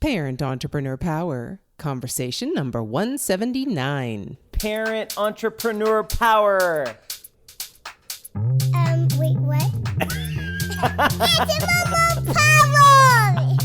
Parent Entrepreneur Power, conversation number 179. Parent Entrepreneur Power. Wait, what? Entrepreneur Power!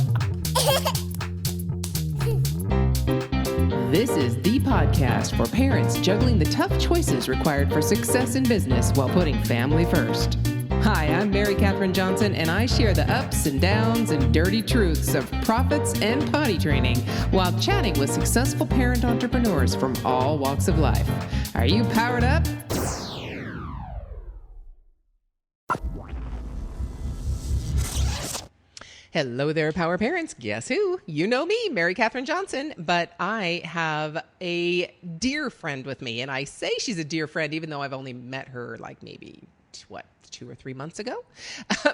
This is the podcast for parents juggling the tough choices required for success in business while putting family first. Hi, I'm Mary Catherine Johnson, and I share the ups and downs and dirty truths of profits and potty training while chatting with successful parent entrepreneurs from all walks of life. Are you powered up? Hello there, Power Parents. Guess who? You know me, Mary Catherine Johnson, but I have a dear friend with me, and I say she's a dear friend even though I've only met her like maybe, 2 or 3 months ago.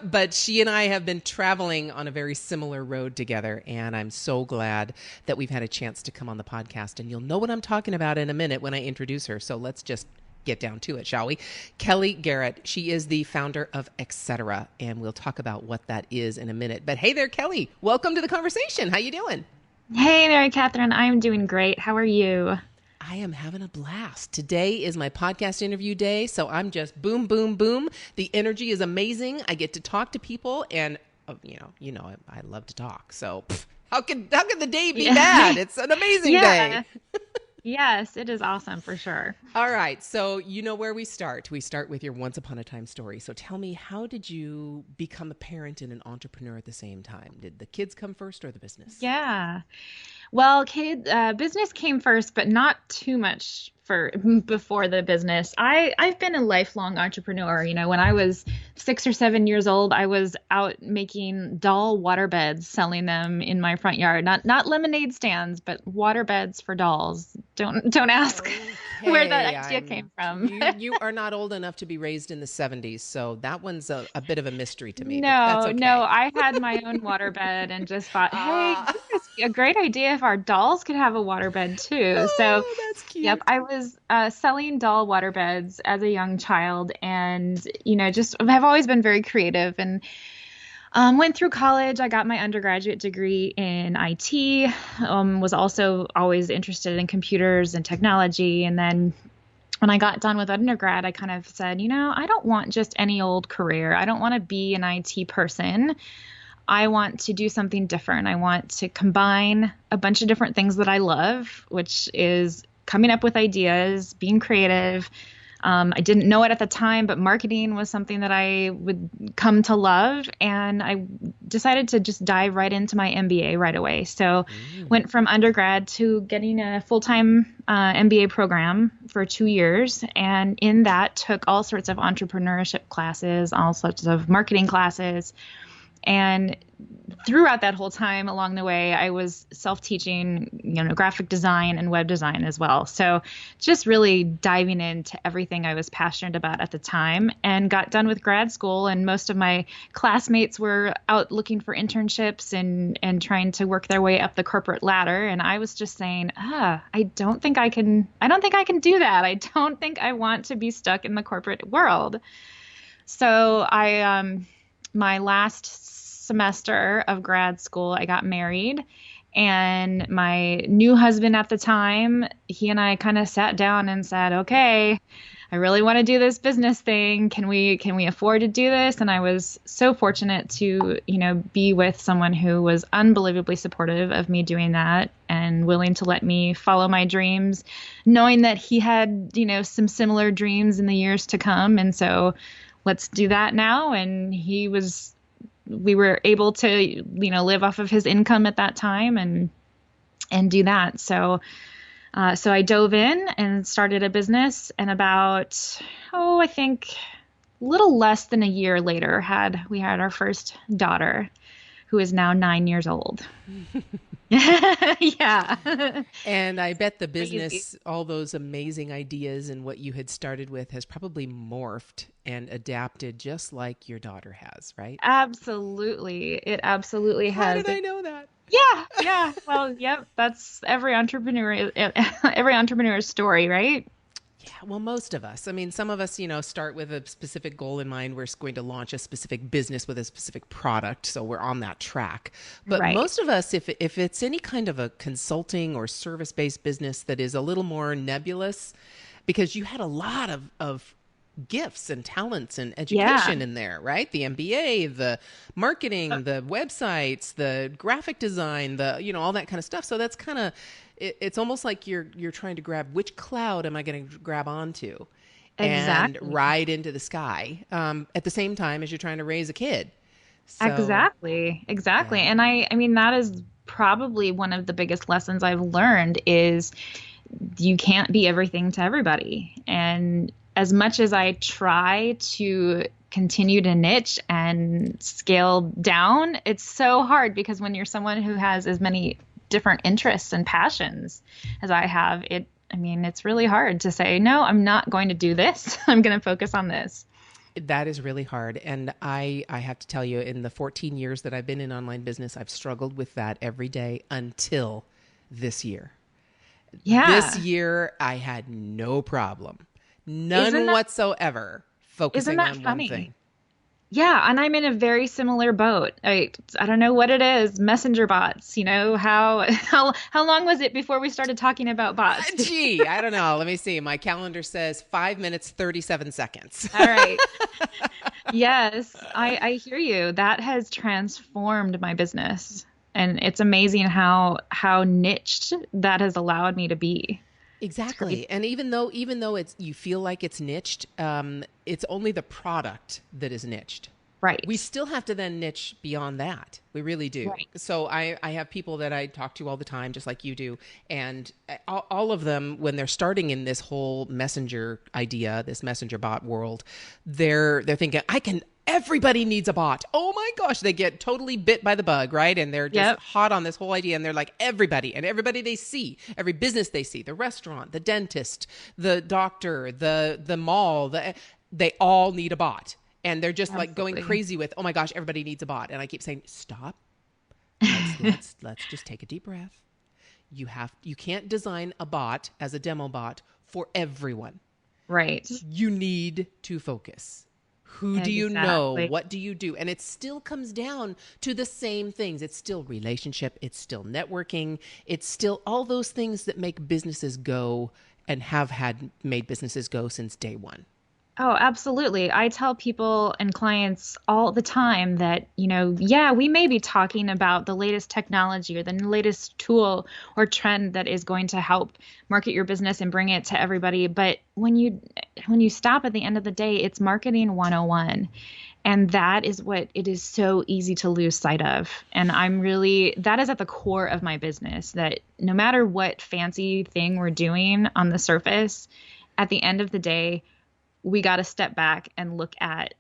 But she and I have been traveling on a very similar road together, and I'm so glad that we've had a chance to come on the podcast, and you'll know what I'm talking about in a minute when I introduce her. So let's just get down to it, shall we? Kelly Garrett. She is the founder of Ekcetera, and we'll talk about what that is in a minute. But hey there, Kelly. Welcome to the conversation. How you doing? Hey, Mary Catherine. I'm doing great. How are you? I am having a blast. Today is my podcast interview day, so I'm just boom, boom, boom. The energy is amazing. I get to talk to people, and I love to talk. So how can the day be bad? It's an amazing day. Yes, it is awesome for sure. All right. So you know where we start. We start with your once upon a time story. So tell me, how did you become a parent and an entrepreneur at the same time? Did the kids come first or the business? Yeah. Well, business came first, but not too much before the business. I've been a lifelong entrepreneur. You know, when I was 6 or 7 years old, I was out making doll water beds, selling them in my front yard. Not lemonade stands, but water beds for dolls. Don't ask where that idea came from. You are not old enough to be raised in the 70s, so that one's a bit of a mystery to me. No, that's okay. No, I had my own water bed and just thought, hey, this is a great idea if our dolls could have a water bed too. So that's cute. Yep, I was selling doll water beds as a young child, and just have always been very creative, and went through college. I got my undergraduate degree in IT, was also always interested in computers and technology. And then when I got done with undergrad, I kind of said, I don't want just any old career. I don't want to be an IT person. I want to do something different. I want to combine a bunch of different things that I love, which is coming up with ideas, being creative. I didn't know it at the time, but marketing was something that I would come to love. And I decided to just dive right into my MBA right away. So went from undergrad to getting a full-time MBA program for 2 years. And in that took all sorts of entrepreneurship classes, all sorts of marketing classes. And throughout that whole time along the way, I was self-teaching, graphic design and web design as well. So just really diving into everything I was passionate about at the time, and got done with grad school. And most of my classmates were out looking for internships and trying to work their way up the corporate ladder. And I was just saying, I don't think I can do that. I don't think I want to be stuck in the corporate world. So my last semester of grad school, I got married, and my new husband at the time, he and I kind of sat down and said, okay, I really want to do this business thing. Can we afford to do this? And I was so fortunate to, be with someone who was unbelievably supportive of me doing that and willing to let me follow my dreams, knowing that he had, some similar dreams in the years to come. And so let's do that now. And we were able to, live off of his income at that time and do that. So I dove in and started a business, and about, I think a little less than a year later, we had our first daughter, who is now 9 years old. Yeah. And I bet the business, all those amazing ideas and what you had started with has probably morphed and adapted just like your daughter has, right? Absolutely. It absolutely has. How did I know that? Yeah. Well, yep. That's every entrepreneur's story, right? Yeah, well, most of us. I mean, some of us, start with a specific goal in mind. We're going to launch a specific business with a specific product, so we're on that track. But Right. most of us, if it's any kind of a consulting or service-based business that is a little more nebulous, because you had a lot of gifts and talents and Yeah. education in there, right? The MBA, the marketing, the websites, the graphic design, all that kind of stuff. So that's kind of, it's almost like you're trying to grab, which cloud am I going to grab onto and Exactly. ride into the sky at the same time as you're trying to raise a kid. So Exactly. Exactly. yeah. And I mean, that is probably one of the biggest lessons I've learned is you can't be everything to everybody. And as much as I try to continue to niche and scale down, it's so hard because when you're someone who has as many different interests and passions as I have, it's really hard to say, no, I'm not going to do this. I'm going to focus on this. That is really hard. And I have to tell you, in the 14 years that I've been in online business, I've struggled with that every day until this year. Yeah. This year, I had no problem. None Isn't that- whatsoever focusing that on funny? one thing. Yeah, and I'm in a very similar boat. I don't know what it is. Messenger bots. How long was it before we started talking about bots? Gee, I don't know. Let me see. My calendar says 5 minutes, 37 seconds. All right. Yes, I hear you. That has transformed my business, and it's amazing how niched that has allowed me to be. Exactly. And even though you feel like it's niched, it's only the product that is niched. Right. We still have to then niche beyond that. We really do. Right. So I have people that I talk to all the time, just like you do. And all of them, when they're starting in this whole messenger idea, this messenger bot world, they're thinking, everybody needs a bot. Oh my gosh, they get totally bit by the bug, right? And they're just hot on this whole idea. And they're like, everybody they see, every business they see, the restaurant, the dentist, the doctor, the mall, they all need a bot. And they're just like going crazy with, oh my gosh, everybody needs a bot. And I keep saying, stop. Let's just take a deep breath. You can't design a bot as a demo bot for everyone. Right. You need to focus. Who do you know? What do you do? And it still comes down to the same things. It's still relationship. It's still networking. It's still all those things that make businesses go and have made businesses go since day one. Oh, absolutely. I tell people and clients all the time that, we may be talking about the latest technology or the latest tool or trend that is going to help market your business and bring it to everybody. But when you stop at the end of the day, it's marketing 101. And that is what it is so easy to lose sight of. And that is at the core of my business, that no matter what fancy thing we're doing on the surface, at the end of the day, we got to step back and look at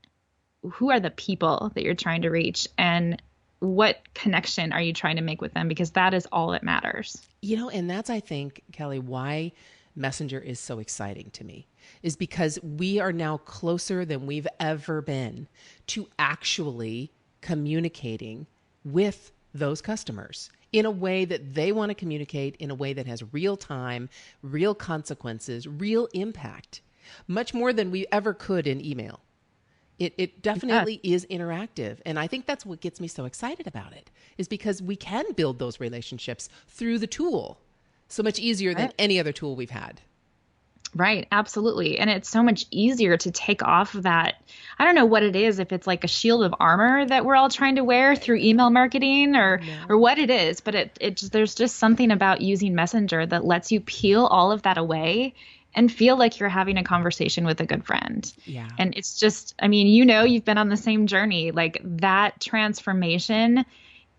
who are the people that you're trying to reach and what connection are you trying to make with them, because that is all that matters. And that's, I think, Kelly, why Messenger is so exciting to me, is because we are now closer than we've ever been to actually communicating with those customers in a way that they want to communicate, in a way that has real time, real consequences, real impact. Much more than we ever could in email. It definitely is interactive. And I think that's what gets me so excited about it, is because we can build those relationships through the tool so much easier than any other tool we've had. Right. Absolutely. And it's so much easier to take off that. I don't know what it is, if it's like a shield of armor that we're all trying to wear through email marketing or what it is, but there's just something about using Messenger that lets you peel all of that away and feel like you're having a conversation with a good friend. Yeah. And it's just, you've been on the same journey, like that transformation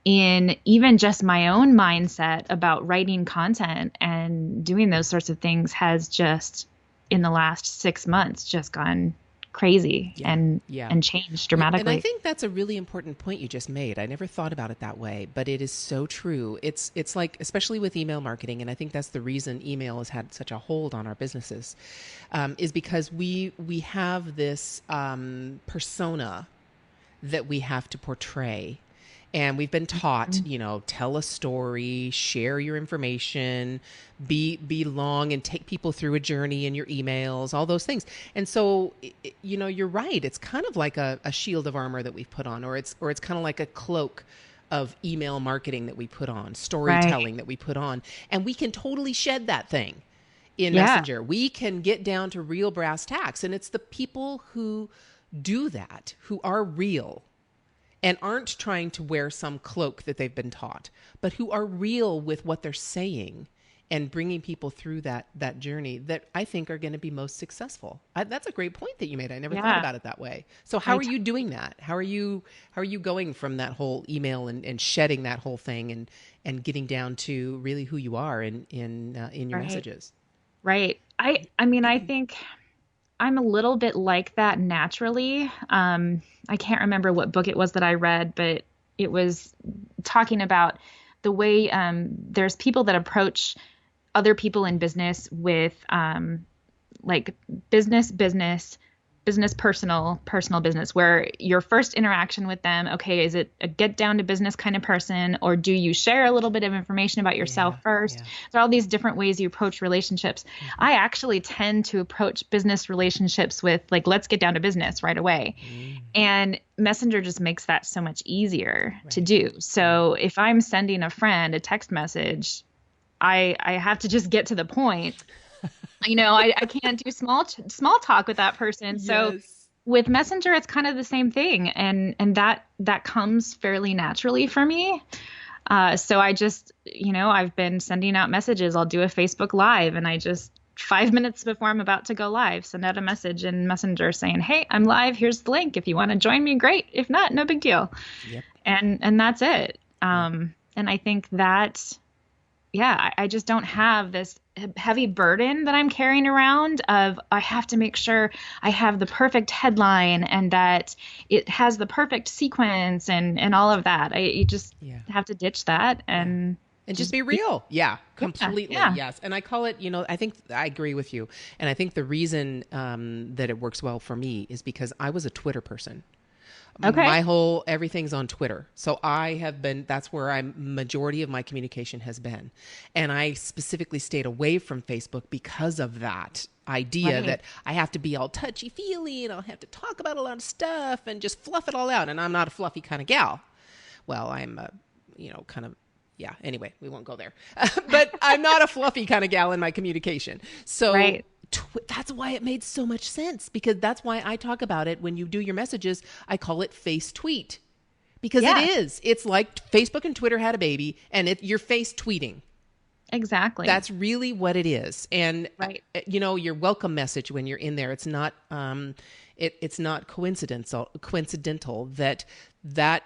in even just my own mindset about writing content and doing those sorts of things has just, in the last 6 months, just gone crazy and changed dramatically. And I think that's a really important point you just made. I never thought about it that way, but it is so true. It's like, especially with email marketing, and I think that's the reason email has had such a hold on our businesses, is because we have this persona that we have to portray. And we've been taught, tell a story, share your information, be long and take people through a journey in your emails, all those things. And so, you're right. It's kind of like a shield of armor that we've put on, or it's kind of like a cloak of email marketing that we put on, storytelling that we put on. And we can totally shed that thing in Messenger. We can get down to real brass tacks. And it's the people who do that, who are real, and aren't trying to wear some cloak that they've been taught, but who are real with what they're saying and bringing people through that journey, that I think are going to be most successful. That's a great point that you made. I never thought about it that way. So how are you doing that? How are you going from that whole email and shedding that whole thing and getting down to really who you are in your messages? Right. I mean, I think I'm a little bit like that naturally. I can't remember what book it was that I read, but it was talking about the way there's people that approach other people in business with like business, personal business, where your first interaction with them, okay, is it a get down to business kind of person, or do you share a little bit of information about yourself first? There are all these different ways you approach relationships. I actually tend to approach business relationships with like, let's get down to business right away. And Messenger just makes that so much easier to do. So if I'm sending a friend a text message, I have to just get to the point. I can't do small talk with that person. So with Messenger, it's kind of the same thing. And that comes fairly naturally for me. So I just, I've been sending out messages. I'll do a Facebook Live, and I just 5 minutes before I'm about to go live, send out a message in Messenger saying, hey, I'm live. Here's the link. If you want to join me, great. If not, no big deal. Yep. And that's it. And I think that, I just don't have this heavy burden that I'm carrying around of, I have to make sure I have the perfect headline and that it has the perfect sequence and all of that. You just have to ditch that and just be real. Yeah, completely. Yeah. Yes. And I call it, I think I agree with you. And I think the reason that it works well for me is because I was a Twitter person. Okay. Everything's on Twitter. So that's where majority of my communication has been. And I specifically stayed away from Facebook because of that idea that I have to be all touchy-feely and I'll have to talk about a lot of stuff and just fluff it all out. And I'm not a fluffy kind of gal. Well, I'm anyway, we won't go there. But I'm not a fluffy kind of gal in my communication. So that's why it made so much sense, because that's why I talk about it when you do your messages. I call it face tweet, because it's like Facebook and Twitter had a baby and you're face tweeting. Exactly. That's really what it is. And your welcome message when you're in there, it's not it's not coincidental that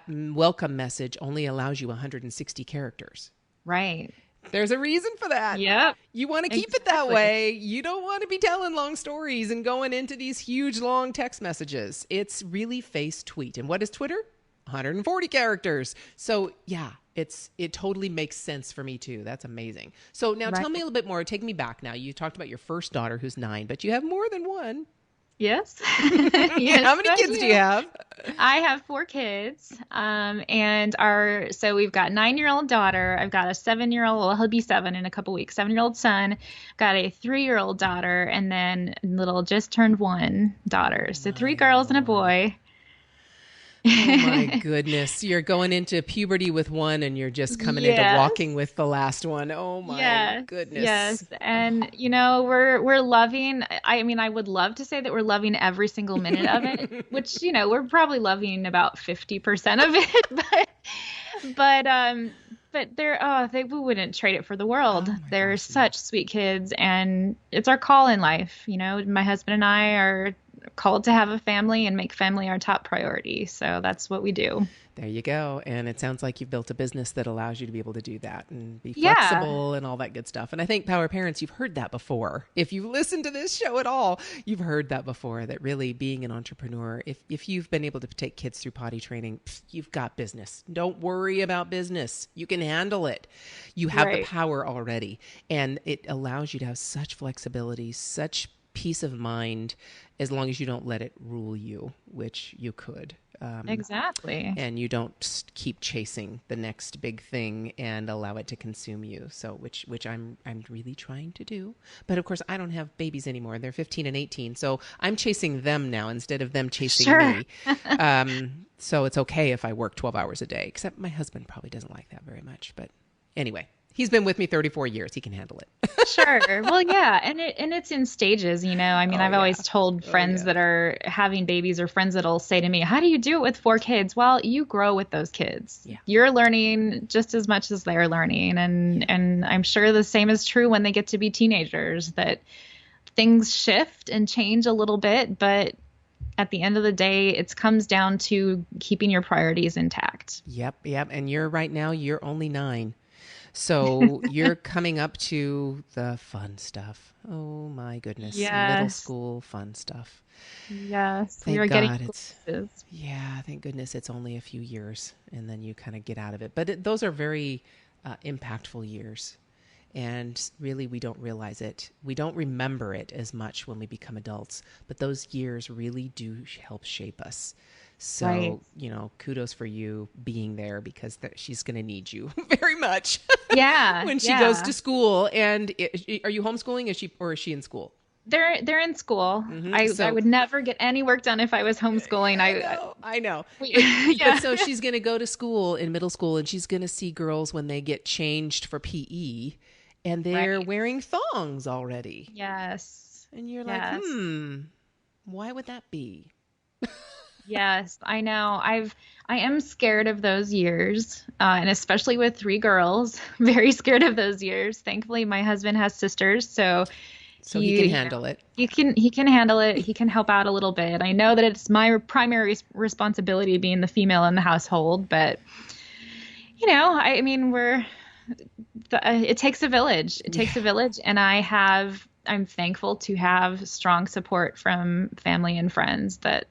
welcome message only allows you 160 characters. Right. There's a reason for that. Yep. You want to keep it that way. You don't want to be telling long stories and going into these huge long text messages. It's really face tweet. And what is Twitter? 140 characters. So it totally makes sense for me too. That's amazing. So now tell me a little bit more. Take me back now. You talked about your first daughter who's 9, but you have more than one. Yes. Yes. How many kids do you have? I have 4 kids. So we've got 9-year-old daughter. I've got a 7-year-old, well, he'll be 7 in a couple weeks, 7-year-old son, got a 3-year-old daughter, and then little just turned 1 daughter. So 3 girls and a boy. Oh my goodness. You're going into puberty with one and you're just coming into walking with the last one. Oh my goodness. Yes. And we're loving, I would love to say that we're loving every single minute of it, which, we're probably loving about 50% of it, but we wouldn't trade it for the world. They're such sweet kids, and it's our call in life. My husband and I are called to have a family and make family our top priority. So that's what we do. There you go. And it sounds like you've built a business that allows you to be able to do that and be flexible and all that good stuff. And I think Power Parents, you've heard that before. If you've listened to this show at all, you've heard that before, that really being an entrepreneur, if you've been able to take kids through potty training, you've got business. Don't worry about business. You can handle it. You have the power already. And it allows you to have such flexibility, such peace of mind, as long as you don't let it rule you, which you could. Exactly. And you don't keep chasing the next big thing and allow it to consume you. So, which I'm really trying to do. But of course, I don't have babies anymore. They're 15 and 18. So I'm chasing them now instead of them chasing me. So it's okay if I work 12 hours a day, except my husband probably doesn't like that very much. But anyway, he's been with me 34 years. He can handle it. Sure. Well, yeah, and it's in stages, you know. I mean, I've always told friends that are having babies or friends that'll say to me, "How do you do it with 4 kids?" Well, you grow with those kids. Yeah. You're learning just as much as they're learning, and I'm sure the same is true when they get to be teenagers, that things shift and change a little bit, but at the end of the day, it comes down to keeping your priorities intact. Yep. And you're only 9. So you're coming up to the fun stuff. Oh my goodness. Yes. Middle school fun stuff. Yes. Thank we are God getting close. Yeah, thank goodness it's only a few years and then you kind of get out of it. But those are very impactful years. And really, we don't realize it. We don't remember it as much when we become adults. But those years really do help shape us. So, kudos for you being there, because she's going to need you very much. Yeah. when she goes to school. And are you homeschooling? Or is she in school? They're in school. Mm-hmm. I would never get any work done if I was homeschooling. I know. Yeah. But so she's going to go to school in middle school, and she's going to see girls when they get changed for PE, and they're wearing thongs already. Yes. And you're like, why would that be? Yes, I know. I am scared of those years, and especially with 3 girls, very scared of those years. Thankfully, my husband has sisters, so he can handle it. He can handle it. He can help out a little bit. I know that it's my primary responsibility being the female in the household, but I mean, it takes a village. It takes a village, and I'm thankful to have strong support from family and friends that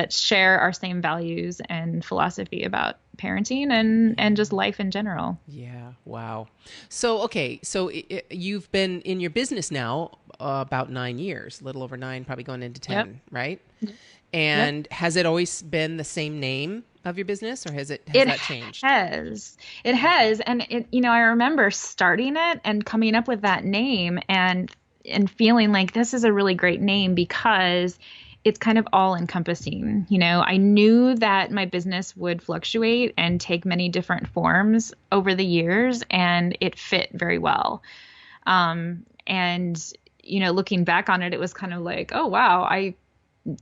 share our same values and philosophy about parenting and just life in general. Yeah. Wow. So, okay. So you've been in your business now about 9 years, a little over 9, probably going into 10, right? And has it always been the same name of your business, or has that changed? It has. And I remember starting it and coming up with that name and feeling like this is a really great name because it's kind of all encompassing. I knew that my business would fluctuate and take many different forms over the years, and it fit very well. Looking back on it, it was kind of like, oh, wow,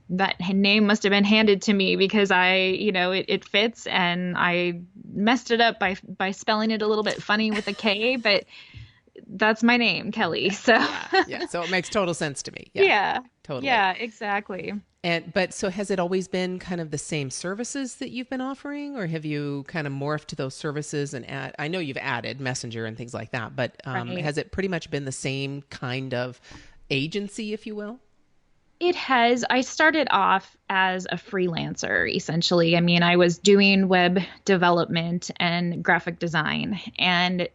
that name must have been handed to me because it fits, and I messed it up by spelling it a little bit funny with a K, but that's my name, Kelly. So yeah. So it makes total sense to me. Yeah. Totally. Yeah, exactly. But so has it always been kind of the same services that you've been offering, or have you kind of morphed to those services and I know you've added Messenger and things like that, but has it pretty much been the same kind of agency, if you will? It has. I started off as a freelancer, essentially. I mean, I was doing web development and graphic design, and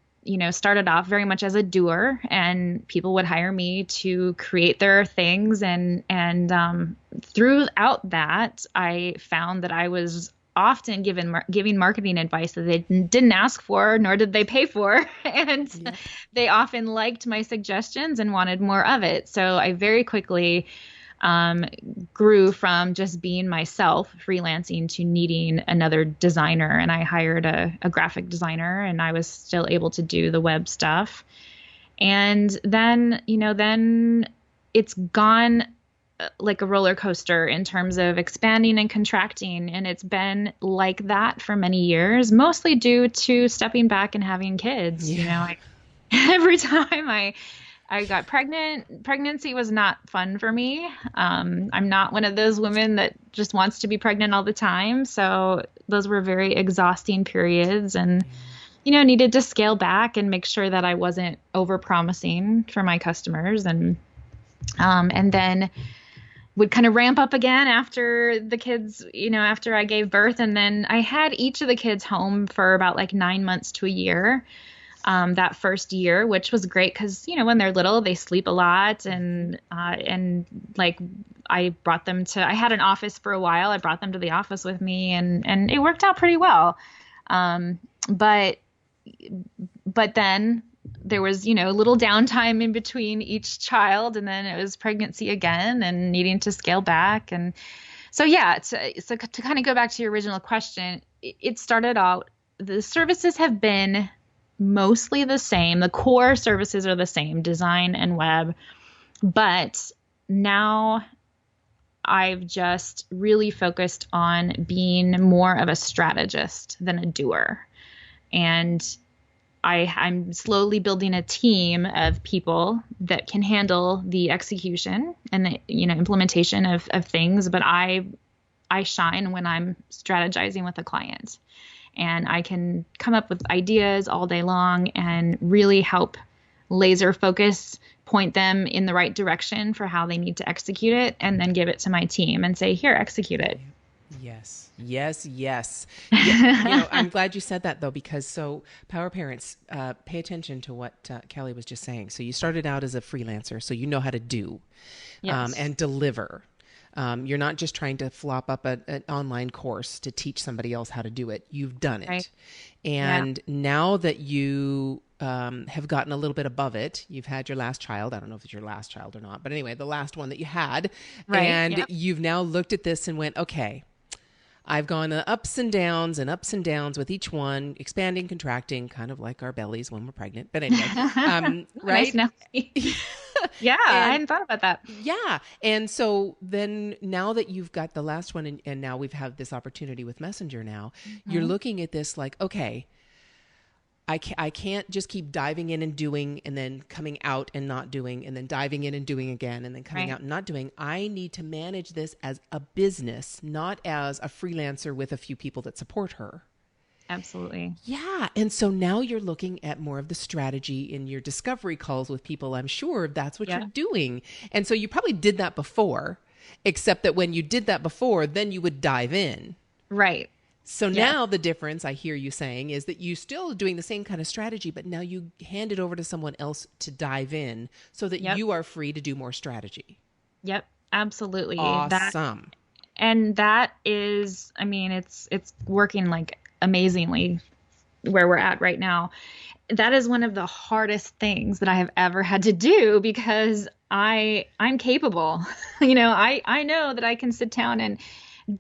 started off very much as a doer, and people would hire me to create their things. And throughout that, I found that I was often giving marketing advice that they didn't ask for, nor did they pay for. And they often liked my suggestions and wanted more of it. So I very quickly grew from just being myself, freelancing, to needing another designer. And I hired a graphic designer, and I was still able to do the web stuff. And then it's gone like a roller coaster in terms of expanding and contracting. And it's been like that for many years, mostly due to stepping back and having kids. Every time I got pregnant. Pregnancy was not fun for me. I'm not one of those women that just wants to be pregnant all the time. So those were very exhausting periods, and, needed to scale back and make sure that I wasn't over-promising for my customers. And then would kind of ramp up again after the kids, after I gave birth. And then I had each of the kids home for about like 9 months to a year. that first year, which was great because, when they're little, they sleep a lot. And like I had an office for a while. I brought them to the office with me and it worked out pretty well. But then there was, a little downtime in between each child, and then it was pregnancy again and needing to scale back. And so, yeah, so to kind of go back to your original question, it started out, the services have been mostly the same. The core services are the same, design and web. But now I've just really focused on being more of a strategist than a doer. And I'm slowly building a team of people that can handle the execution and the implementation of things. But I shine when I'm strategizing with a client, and I can come up with ideas all day long and really help laser focus, point them in the right direction for how they need to execute it, and then give it to my team and say, here, execute it. Yes. Yeah, I'm glad you said that, though, because so Power Parents, pay attention to what Kelly was just saying. So you started out as a freelancer, so you know how to do and deliver. You're not just trying to flop up an online course to teach somebody else how to do it. You've done it. Right. And now that you have gotten a little bit above it, you've had your last child. I don't know if it's your last child or not, but anyway, the last one that you had. Right. And you've now looked at this and went, okay, I've gone ups and downs with each one, expanding, contracting, kind of like our bellies when we're pregnant. But anyway, right? Nice. Yeah, I hadn't thought about that. Yeah. And so then now that you've got the last one and now we've had this opportunity with Messenger now, you're looking at this like, okay, I can't just keep diving in and doing and then coming out and not doing and then diving in and doing again and then coming out and not doing. I need to manage this as a business, not as a freelancer with a few people that support her. Absolutely. Yeah. And so now you're looking at more of the strategy in your discovery calls with people. I'm sure that's what you're doing. And so you probably did that before, except that when you did that before, then you would dive in. Right. So now the difference I hear you saying is that you still doing the same kind of strategy, but now you hand it over to someone else to dive in so that you are free to do more strategy. Yep. Absolutely. Awesome. That is, I mean, it's working like amazingly where we're at right now. That is one of the hardest things that I have ever had to do because I'm capable. I know that I can sit down and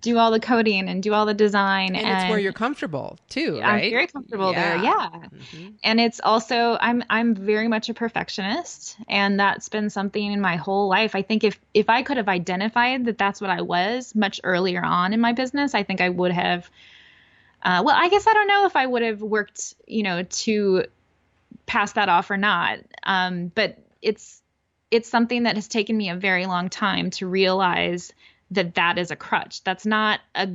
do all the coding and do all the design. And it's where you're comfortable too, right? I'm very comfortable there. Yeah. Mm-hmm. And it's also, I'm very much a perfectionist, and that's been something in my whole life. I think if I could have identified that that's what I was much earlier on in my business, I think I would have, I guess I don't know if I would have worked, to pass that off or not. But it's something that has taken me a very long time to realize that is a crutch. It's not a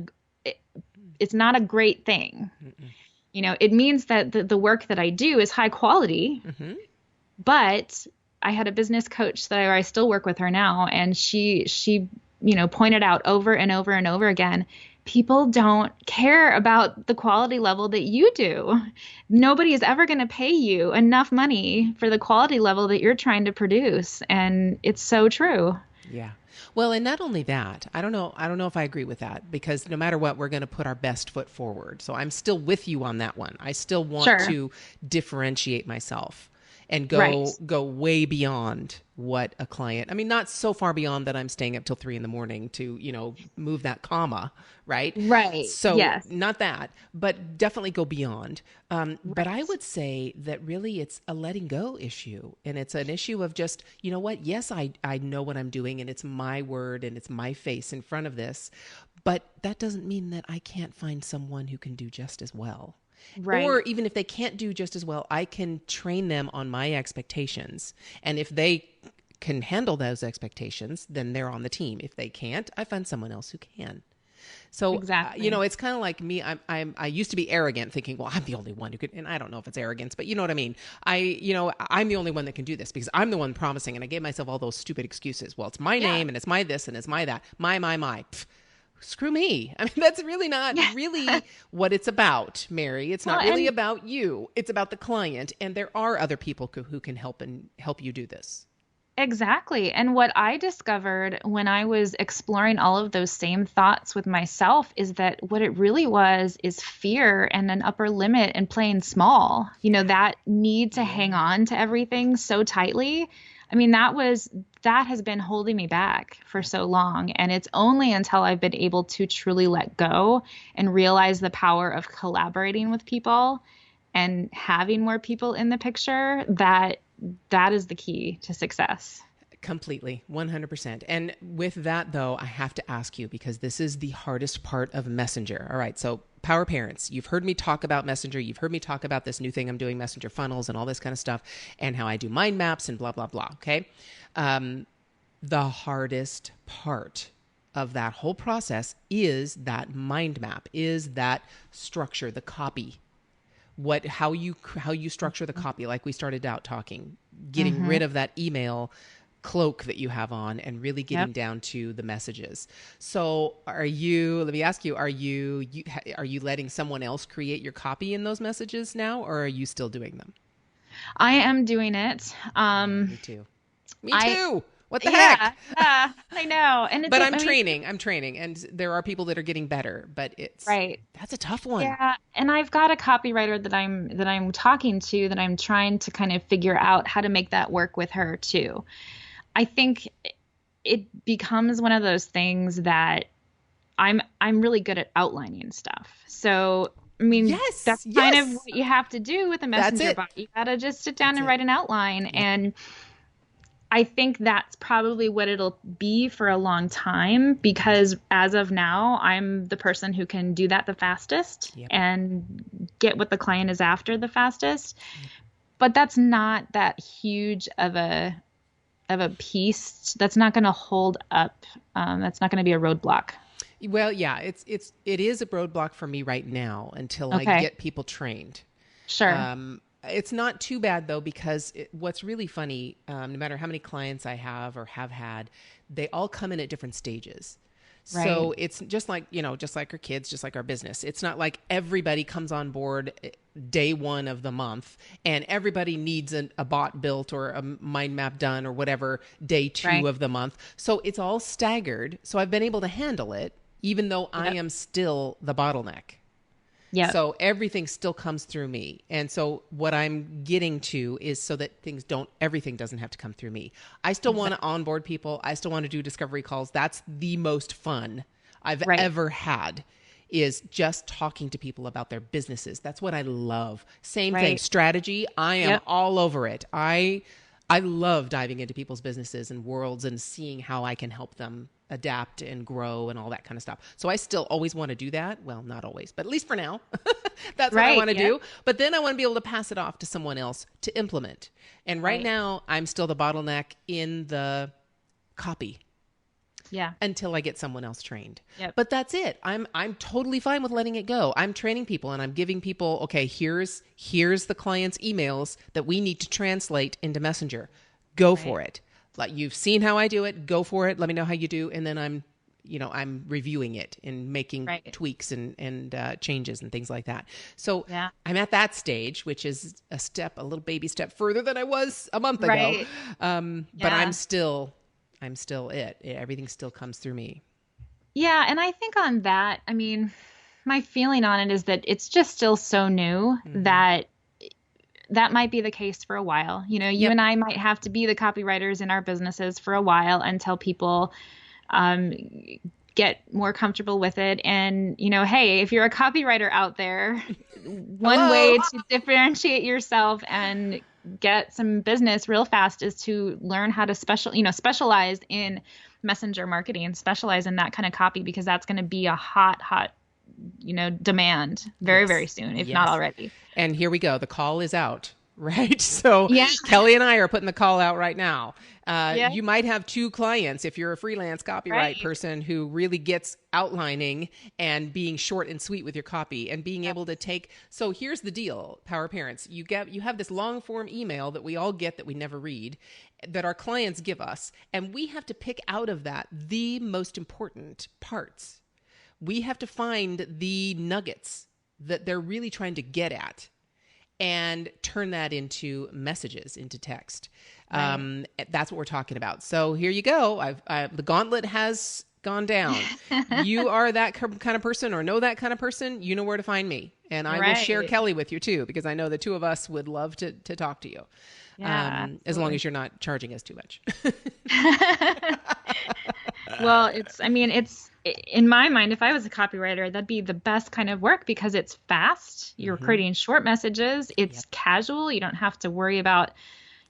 great thing. Mm-mm. It means that the work that I do is high quality, but I had a business coach that I still work with her now. And she pointed out over and over and over again, people don't care about the quality level that you do. Nobody is ever going to pay you enough money for the quality level that you're trying to produce. And it's so true. Yeah. Well, and not only that, I don't know if I agree with that, because no matter what, we're going to put our best foot forward. So I'm still with you on that one. I still want to differentiate myself and go way beyond what a client, I mean, not so far beyond that I'm staying up till 3 a.m. to, move that comma, right? Right. So not that, but definitely go beyond. But I would say that really it's a letting go issue. And it's an issue of just, you know what? Yes, I know what I'm doing and it's my word and it's my face in front of this, but that doesn't mean that I can't find someone who can do just as well. Right. Or even if they can't do just as well, I can train them on my expectations. And if they can handle those expectations, then they're on the team. If they can't, I find someone else who can. So, exactly. It's kind of like me. I used to be arrogant, thinking, well, I'm the only one who could, and I don't know if it's arrogance, but you know what I mean? I'm the only one that can do this because I'm the one promising, and I gave myself all those stupid excuses. Well, it's my name, and it's my this, and it's my that. My. Pff, screw me. I mean, that's really not really what it's about, Mary. It's not really about you. It's about the client. And there are other people who can help you do this. Exactly. And what I discovered when I was exploring all of those same thoughts with myself is that what it really was is fear and an upper limit and playing small. That need to hang on to everything so tightly. I mean, that has been holding me back for so long. And it's only until I've been able to truly let go and realize the power of collaborating with people and having more people in the picture that is the key to success. Completely, 100%. And with that, though, I have to ask you, because this is the hardest part of Messenger. All right, so Power Parents, you've heard me talk about Messenger. You've heard me talk about this new thing I'm doing, Messenger funnels and all this kind of stuff, and how I do mind maps and blah, blah, blah, okay? The hardest part of that whole process is that mind map, is that structure, the copy. How you structure the copy, like we started out talking, getting rid of that email cloak that you have on and really getting down to the messages. So let me ask you, are you letting someone else create your copy in those messages now, or are you still doing them? I am doing it. Me too. What the heck? Yeah, I know. But I'm training, and there are people that are getting better, but that's a tough one. Yeah. And I've got a copywriter that I'm talking to, that I'm trying to kind of figure out how to make that work with her too. I think it becomes one of those things that I'm really good at outlining stuff. So I mean, that's kind of what you have to do with a messenger bot. You got to just sit down and write an outline. Yep. And I think that's probably what it'll be for a long time, because as of now, I'm the person who can do that the fastest and get what the client is after the fastest. But that's not that huge of a piece. That's not going to hold up. That's not going to be a roadblock. Well, yeah, it is a roadblock for me right now until I get people trained. Sure. It's not too bad, though, because what's really funny, no matter how many clients I have or have had, they all come in at different stages. Right. So it's just like our kids, just like our business. It's not like everybody comes on board day one of the month and everybody needs a bot built or a mind map done or whatever day two of the month. So it's all staggered. So I've been able to handle it, even though I am still the bottleneck. Yeah. So everything still comes through me. And so what I'm getting to is so that everything doesn't have to come through me. I still want to onboard people. I still want to do discovery calls. That's the most fun I've ever had, is just talking to people about their businesses. That's what I love. Same thing. Strategy. I am all over it. I love diving into people's businesses and worlds and seeing how I can help them adapt and grow and all that kind of stuff. So I still always want to do that. Well, not always, but at least for now, that's what I want to do. But then I want to be able to pass it off to someone else to implement. And right now I'm still the bottleneck in the copy. Yeah. Until I get someone else trained. Yep. But that's it. I'm totally fine with letting it go. I'm training people and I'm giving people, okay, here's the client's emails that we need to translate into Messenger. Go for it. Like, you've seen how I do it. Go for it. Let me know how you do. And then I'm reviewing it and making tweaks and changes and things like that. So I'm at that stage, which is a little baby step further than I was a month ago. But I'm still it. Everything still comes through me. Yeah. And I think on that, I mean, my feeling on it is that it's just still so new that might be the case for a while. You and I might have to be the copywriters in our businesses for a while until people get more comfortable with it. And, hey, if you're a copywriter out there, one way to differentiate yourself and get some business real fast is to learn how to specialize in messenger marketing, specialize in that kind of copy, because that's going to be a hot demand very, very soon, if not already. And here we go. The call is out, right? So Kelly and I are putting the call out right now. You might have 2 clients if you're a freelance copyright person who really gets outlining and being short and sweet with your copy and being able to take. So here's the deal, Power Parents. You have this long form email that we all get that we never read, that our clients give us, and we have to pick out of that the most important parts. we have to find the nuggets that they're really trying to get at and turn that into messages, into text. Right. That's what we're talking about. So here you go. The gauntlet has gone down. You are that kind of person or know that kind of person, you know where to find me. And I will share Kelly with you too, because I know the two of us would love to talk to you. Yeah, as long as you're not charging us too much. Well, it's in my mind, if I was a copywriter, that'd be the best kind of work because it's fast. You're creating short messages. It's casual. You don't have to worry about,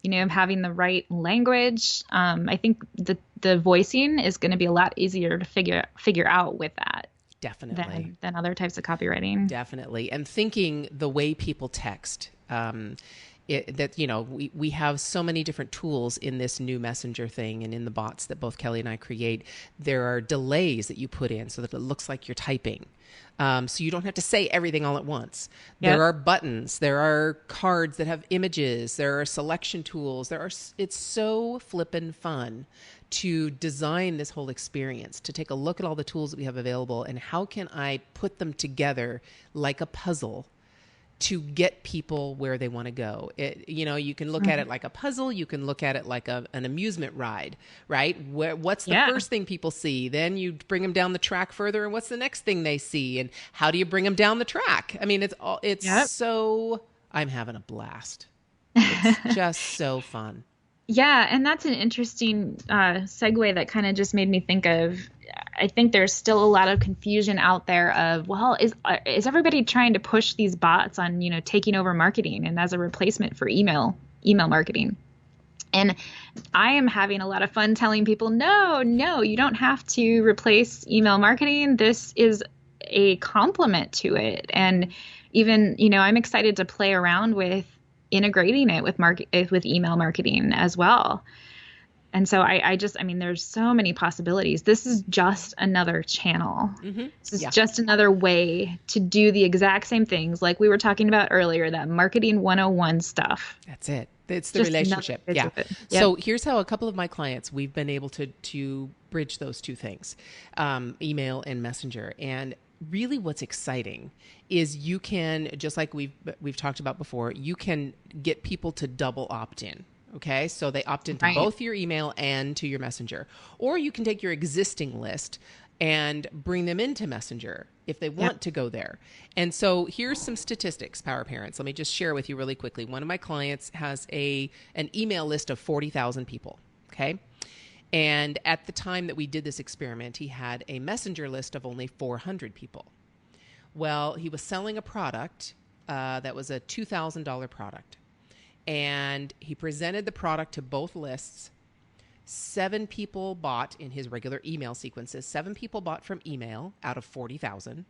having the right language. I think the voicing is going to be a lot easier to figure out with that. Definitely. Than other types of copywriting. Definitely. And thinking the way people text, we have so many different tools in this new messenger thing and in the bots that both Kelly and I create. There are delays that you put in so that it looks like you're typing. So you don't have to say everything all at once. Yep. There are buttons. There are cards that have images. There are selection tools. It's so flippin' fun to design this whole experience, to take a look at all the tools that we have available and how can I put them together like a puzzle to get people where they want to go. You can look at it like a puzzle. You can look at it like an amusement ride, right? What's the first thing people see? Then you bring them down the track further, and what's the next thing they see? And how do you bring them down the track? I mean, so I'm having a blast. It's just so fun. Yeah, and that's an interesting segue that kind of just made me think of, I think there's still a lot of confusion out there of, well, is everybody trying to push these bots on, taking over marketing and as a replacement for email marketing? And I am having a lot of fun telling people, no, you don't have to replace email marketing. This is a complement to it. And even, I'm excited to play around with integrating it with email marketing as well. And so there's so many possibilities. This is just another channel. Mm-hmm. This is just another way to do the exact same things like we were talking about earlier, that marketing 101 stuff. That's it. It's the just relationship. Yeah. Yep. So here's how a couple of my clients, we've been able to bridge those two things, email and messenger. And really what's exciting is you can, just like we've talked about before, you can get people to double opt in. Okay, so they opt into both your email and to your messenger. Or you can take your existing list and bring them into Messenger if they want to go there. And so here's some statistics, Power Parents. Let me just share with you really quickly. One of my clients has an email list of 40,000 people, okay? And at the time that we did this experiment, he had a messenger list of only 400 people. Well, he was selling a product that was a $2,000 product. And he presented the product to both lists. 7 people bought in his regular email sequences. 7 people bought from email out of 40,000.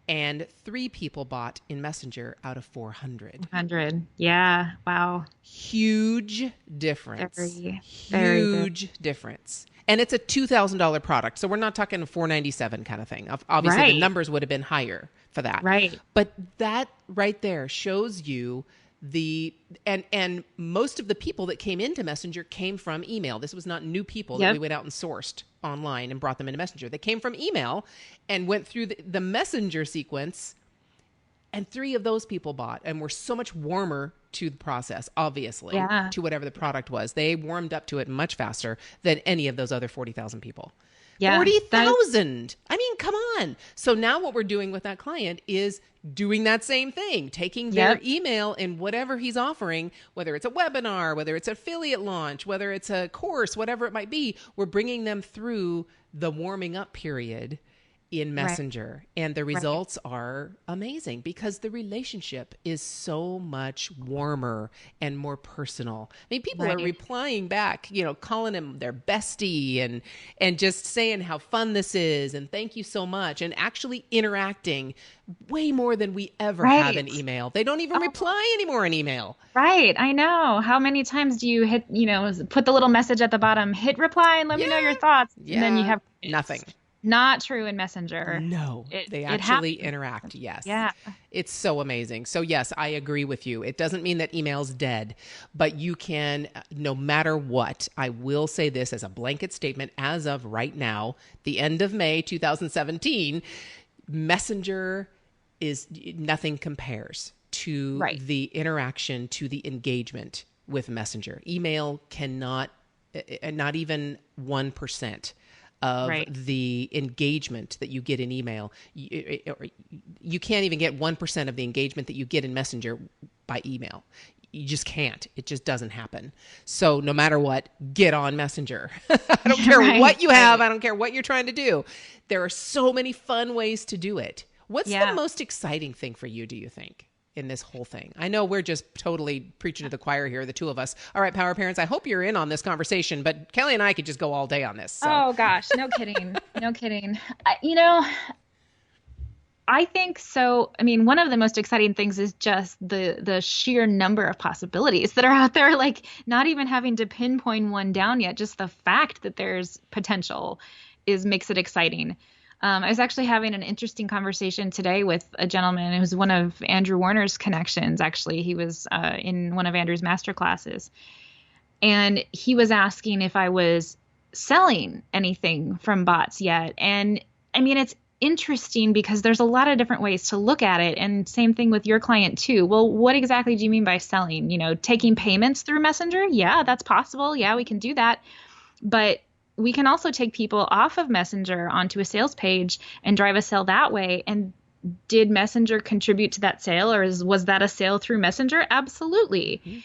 And 3 people bought in Messenger out of 400. 100. Yeah. Wow. Huge difference. Very Huge difference. And it's a $2,000 product. So we're not talking a $497 kind of thing. Obviously, the numbers would have been higher for that. Right. But that right there shows you and most of the people that came into Messenger came from email. This was not new people that we went out and sourced online and brought them into Messenger. They came from email and went through the Messenger sequence, and 3 of those people bought and were so much warmer to the process, obviously, to whatever the product was. They warmed up to it much faster than any of those other 40,000 people. Yeah, 40,000. I mean, come on. So now what we're doing with that client is doing that same thing, taking their email and whatever he's offering, whether it's a webinar, whether it's affiliate launch, whether it's a course, whatever it might be, we're bringing them through the warming up period in Messenger. And the results are amazing because the relationship is so much warmer and more personal. I mean, people are replying back, calling him their bestie and just saying how fun this is and thank you so much, and actually interacting way more than we ever have in email. They don't even reply anymore in email. Right. I know. How many times do you hit, put the little message at the bottom, hit reply and let me know your thoughts. Yeah. And then you have nothing. Not true in Messenger. No, they It actually happens. interact. Yes. Yeah. It's so amazing. So yes, I agree with you. It doesn't mean that email's dead, but you can, no matter what, I will say this as a blanket statement, as of right now, the end of May 2017, Messenger is nothing compares to Right. the interaction, to the engagement with Messenger. Email cannot, not even 1% of Right. the engagement that you get in email. You can't even get 1% of the engagement that you get in Messenger by email. You just can't. It just doesn't happen. So no matter what, get on Messenger. I don't care Right, what you have. right. I don't care what you're trying to do. There are so many fun ways to do it. What's the Yeah. most exciting thing for you, do you think, in this whole thing? I know we're just totally preaching to the choir here, the two of us. All right, Power Parents, I hope you're in on this conversation, but Kelly and I could just go all day on this. So. Oh gosh, no kidding. No kidding. I think so. I mean, one of the most exciting things is just the sheer number of possibilities that are out there, like not even having to pinpoint one down yet. Just the fact that there's potential makes it exciting. I was actually having an interesting conversation today with a gentleman who's one of Andrew Warner's connections. Actually, he was in one of Andrew's master classes, and he was asking if I was selling anything from bots yet. And I mean, it's interesting because there's a lot of different ways to look at it. And same thing with your client too. Well, what exactly do you mean by selling? Taking payments through Messenger? Yeah, that's possible. Yeah, we can do that. But we can also take people off of Messenger onto a sales page and drive a sale that way. And did Messenger contribute to that sale, or was that a sale through Messenger? Absolutely. Mm-hmm.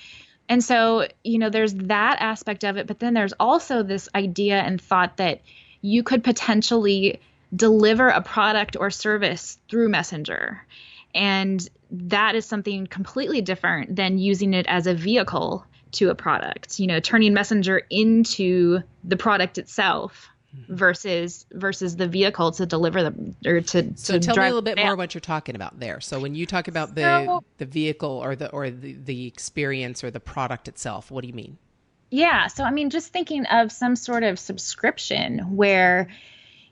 And so, there's that aspect of it. But then there's also this idea and thought that you could potentially deliver a product or service through Messenger. And that is something completely different than using it as a vehicle to a product, turning Messenger into the product itself versus the vehicle to deliver So tell me a little bit more what you're talking about there. So when you talk about the vehicle or the experience or the product itself, what do you mean? Yeah. So, I mean, just thinking of some sort of subscription where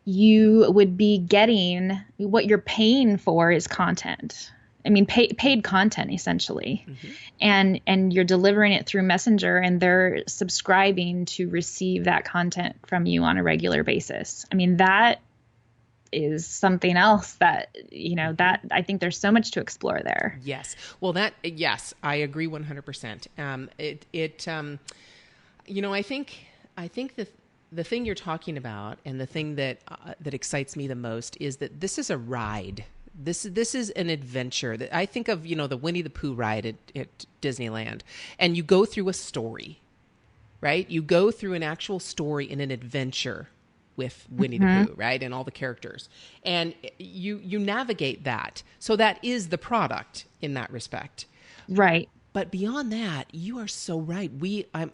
you would be getting what you're paying for is content. I mean, paid content essentially, and you're delivering it through Messenger, and they're subscribing to receive that content from you on a regular basis. I mean, that is something else that that I think there's so much to explore there. Yes. Well, yes, I agree 100%. I think the thing you're talking about, and the thing that excites me the most, is that this is a ride. This is an adventure. That I think of, the Winnie the Pooh ride at Disneyland, and you go through a story, right? You go through an actual story in an adventure with Winnie the Pooh, right? And all the characters, and you navigate that. So that is the product in that respect. Right. But beyond that, you are so right. I'm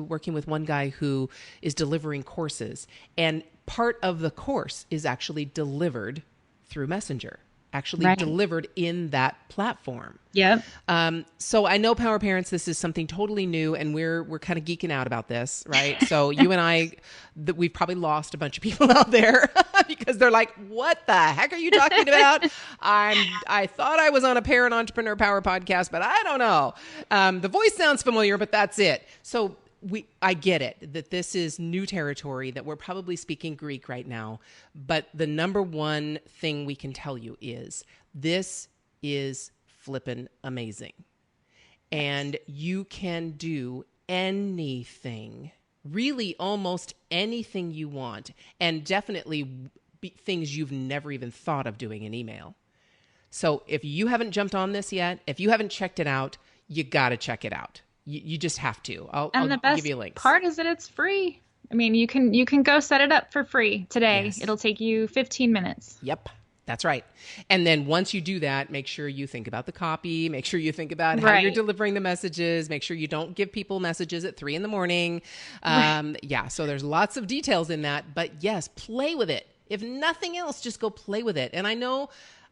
working with one guy who is delivering courses, and part of the course is actually delivered through Messenger, delivered in that platform. Yep. So I know, Power Parents, this is something totally new, and we're kind of geeking out about this, right? So you and I, we've probably lost a bunch of people out there because they're like, "What the heck are you talking about?" I thought I was on a Parent Entrepreneur Power podcast, but I don't know. The voice sounds familiar, but that's it. So I get it that this is new territory, that we're probably speaking Greek right now, but the number one thing we can tell you is this is flippin' amazing. And you can do anything, really almost anything you want, and definitely things you've never even thought of doing in email. So if you haven't jumped on this yet, if you haven't checked it out, you got to check it out. You just have to. I'll give you links. Part is that it's free. I mean, you can go set it up for free today. Yes. It'll take you 15 minutes. Yep. That's right. And then once you do that, make sure you think about the copy, make sure you think about how you're delivering the messages, make sure you don't give people messages at 3 a.m. Yeah. So there's lots of details in that, but yes, play with it. If nothing else, just go play with it. And I know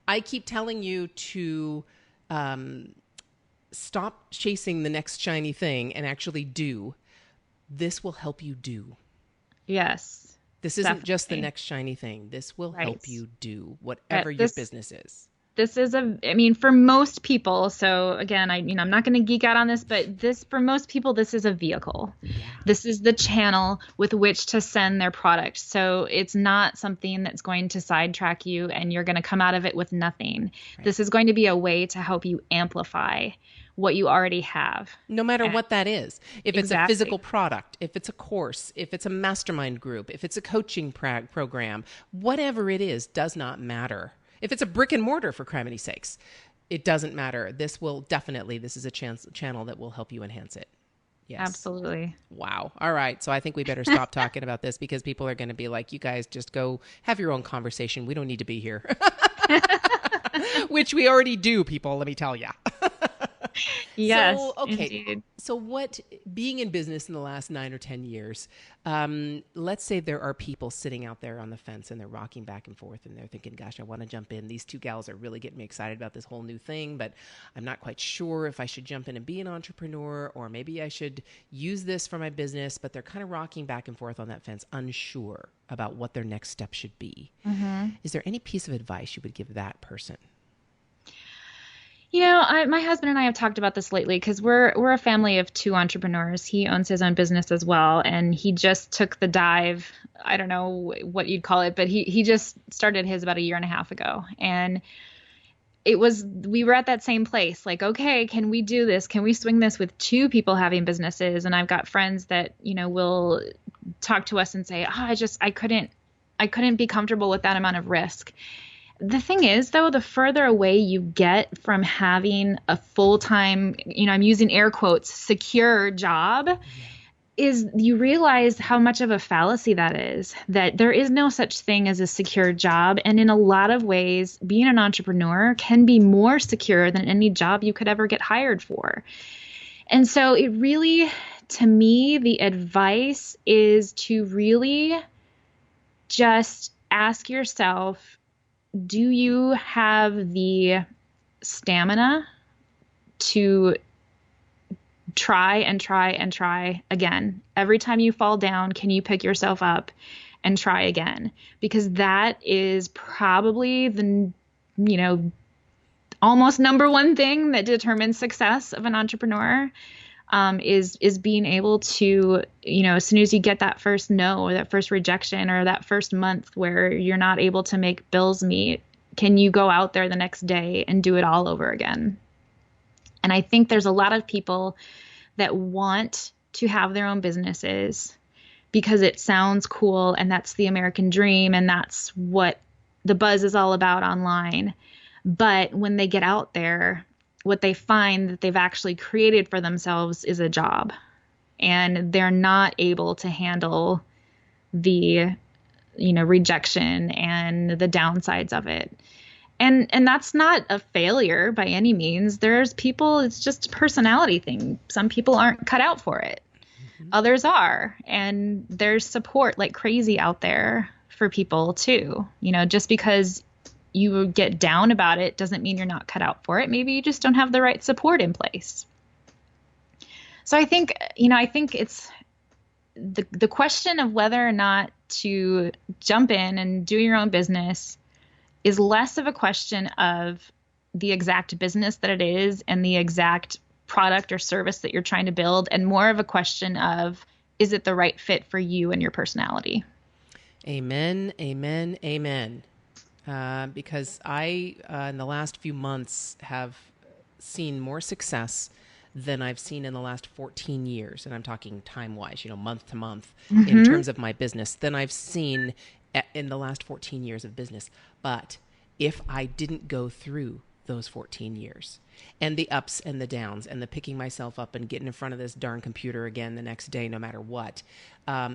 I keep telling you to, stop chasing the next shiny thing and actually do. This will help you do. Yes. This isn't just the Definitely. next shiny thing. This will help Right. you do But whatever your this business is. this is I mean, for most people, so again, I'm not going to geek out on this, but for most people, this is a vehicle. Yeah. This is the channel with which to send their product. So it's not something that's going to sidetrack you and you're going to come out of it with nothing. Right. This is going to be a way to help you amplify what you already have. No matter And- what that is. If it's a Exactly. physical product, if it's a course, if it's a mastermind group, if it's a coaching program, whatever it is does not matter. If it's a brick and mortar, for criminy sakes, it doesn't matter. This is a channel that will help you enhance it. Yes. Absolutely. Wow. All right. So I think we better stop talking about this because people are going to be like, you guys just go have your own conversation. We don't need to be here. Which we already do, people, let me tell you. Yes, So, okay. indeed. So being in business in the last 9 or 10 years, let's say there are people sitting out there on the fence and they're rocking back and forth and they're thinking, gosh, I want to jump in. These two gals are really getting me excited about this whole new thing, but I'm not quite sure if I should jump in and be an entrepreneur or maybe I should use this for my business, but they're kind of rocking back and forth on that fence, unsure about what their next step should be. Mm-hmm. Is there any piece of advice you would give that person? My husband and I have talked about this lately because we're a family of two entrepreneurs. He owns his own business as well, and he just took the dive. I don't know what you'd call it, but he just started his about a year and a half ago, and we were at that same place. Like, okay, can we do this? Can we swing this with two people having businesses? And I've got friends that will talk to us and say, I couldn't be comfortable with that amount of risk. The thing is, though, the further away you get from having a full-time, I'm using air quotes, secure job, is you realize how much of a fallacy that is, that there is no such thing as a secure job. And in a lot of ways, being an entrepreneur can be more secure than any job you could ever get hired for. And so it really, to me, the advice is to really just ask yourself, do you have the stamina to try and try and try again? Every time you fall down, can you pick yourself up and try again? Because that is probably the, almost number one thing that determines success of an entrepreneur. Is being able to, as soon as you get that first no or that first rejection or that first month where you're not able to make bills meet, can you go out there the next day and do it all over again? And I think there's a lot of people that want to have their own businesses because it sounds cool and that's the American dream and that's what the buzz is all about online. But when they get out there, what they find that they've actually created for themselves is a job, and they're not able to handle the, rejection and the downsides of it. And that's not a failure by any means. There's people, it's just a personality thing. Some people aren't cut out for it. Mm-hmm. Others are. And there's support like crazy out there for people too. Just because you get down about it doesn't mean you're not cut out for it. Maybe you just don't have the right support in place. So I think it's the question of whether or not to jump in and do your own business is less of a question of the exact business that it is and the exact product or service that you're trying to build, and more of a question of, is it the right fit for you and your personality? Amen, amen, amen. Because I, in the last few months, have seen more success than I've seen in the last 14 years. And I'm talking time-wise, month to month, in terms of my business, than I've seen in the last 14 years of business. But if I didn't go through those 14 years and the ups and the downs and the picking myself up and getting in front of this darn computer again the next day, no matter what,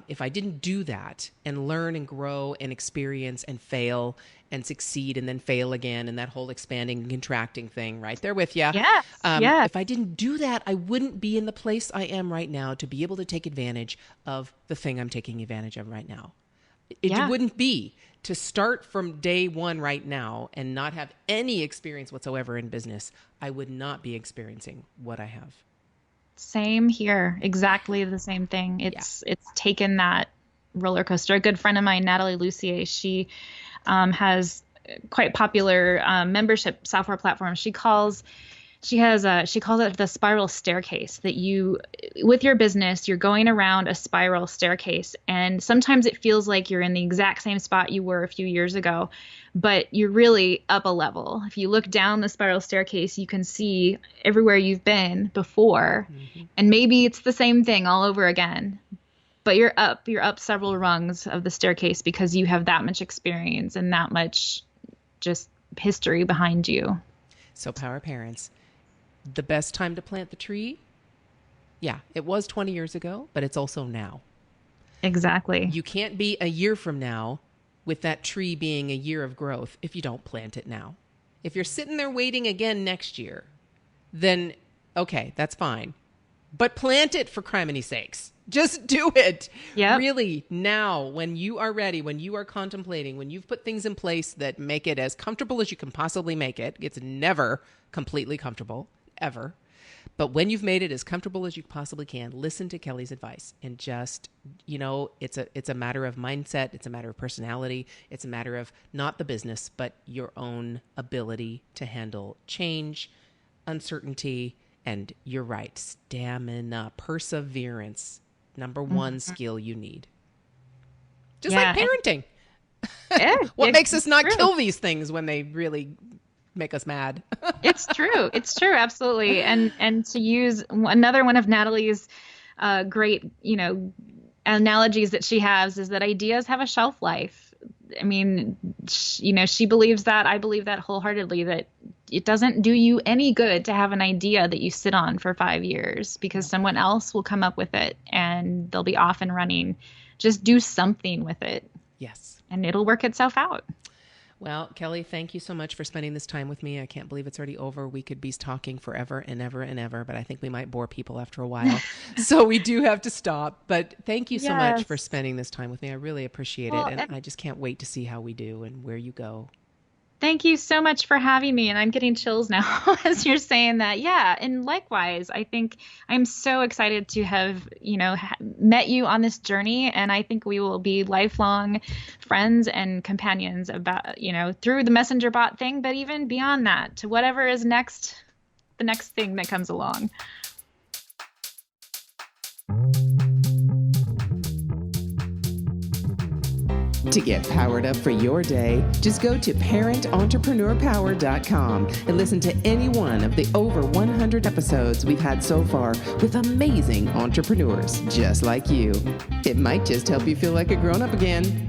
if I didn't do that and learn and grow and experience and fail and succeed and then fail again, and that whole expanding and contracting thing, right there with you. Yes. Yes. If I didn't do that, I wouldn't be in the place I am right now to be able to take advantage of the thing I'm taking advantage of right now. It wouldn't be to start from day one right now and not have any experience whatsoever in business. I would not be experiencing what I have. Same here. Exactly the same thing. It's taken that roller coaster. A good friend of mine, Natalie Lucier, she has quite popular membership software platform. She calls it the spiral staircase, that with your business, you're going around a spiral staircase. And sometimes it feels like you're in the exact same spot you were a few years ago, but you're really up a level. If you look down the spiral staircase, you can see everywhere you've been before. Mm-hmm. And maybe it's the same thing all over again, but you're up several rungs of the staircase because you have that much experience and that much just history behind you. So Power Parents, the best time to plant the tree? Yeah, it was 20 years ago, but it's also now. Exactly. You can't be a year from now with that tree being a year of growth if you don't plant it now. If you're sitting there waiting again next year, then okay, that's fine. But plant it, for criminy sakes. Just do it. Yep. Really, now, when you are ready, when you are contemplating, when you've put things in place that make it as comfortable as you can possibly make it. It's never completely comfortable, ever. But when you've made it as comfortable as you possibly can, listen to Kelly's advice and just, it's a matter of mindset. It's a matter of personality. It's a matter of not the business, but your own ability to handle change, uncertainty, and you're right, stamina, perseverance, number one skill you need. Just like parenting. Yeah, What makes us not kill these things when they really make us mad? It's true. It's true. Absolutely. And to use another one of Natalie's great, analogies that she has is that ideas have a shelf life. I mean, she believes that. I believe that wholeheartedly, that it doesn't do you any good to have an idea that you sit on for 5 years because someone else will come up with it and they'll be off and running. Just do something with it. Yes. And it'll work itself out. Well, Kelly, thank you so much for spending this time with me. I can't believe it's already over. We could be talking forever and ever and ever, but I think we might bore people after a while. So we do have to stop. But thank you so much for spending this time with me. I really appreciate it. And I just can't wait to see how we do and where you go. Thank you so much for having me. And I'm getting chills now as you're saying that. Yeah. And likewise, I think I'm so excited to have, met you on this journey. And I think we will be lifelong friends and companions about, through the messenger bot thing, but even beyond that to whatever is next, the next thing that comes along. To get powered up for your day, just go to parententrepreneur.power.com and listen to any one of the over 100 episodes we've had so far with amazing entrepreneurs just like you. It might just help you feel like a grown-up again.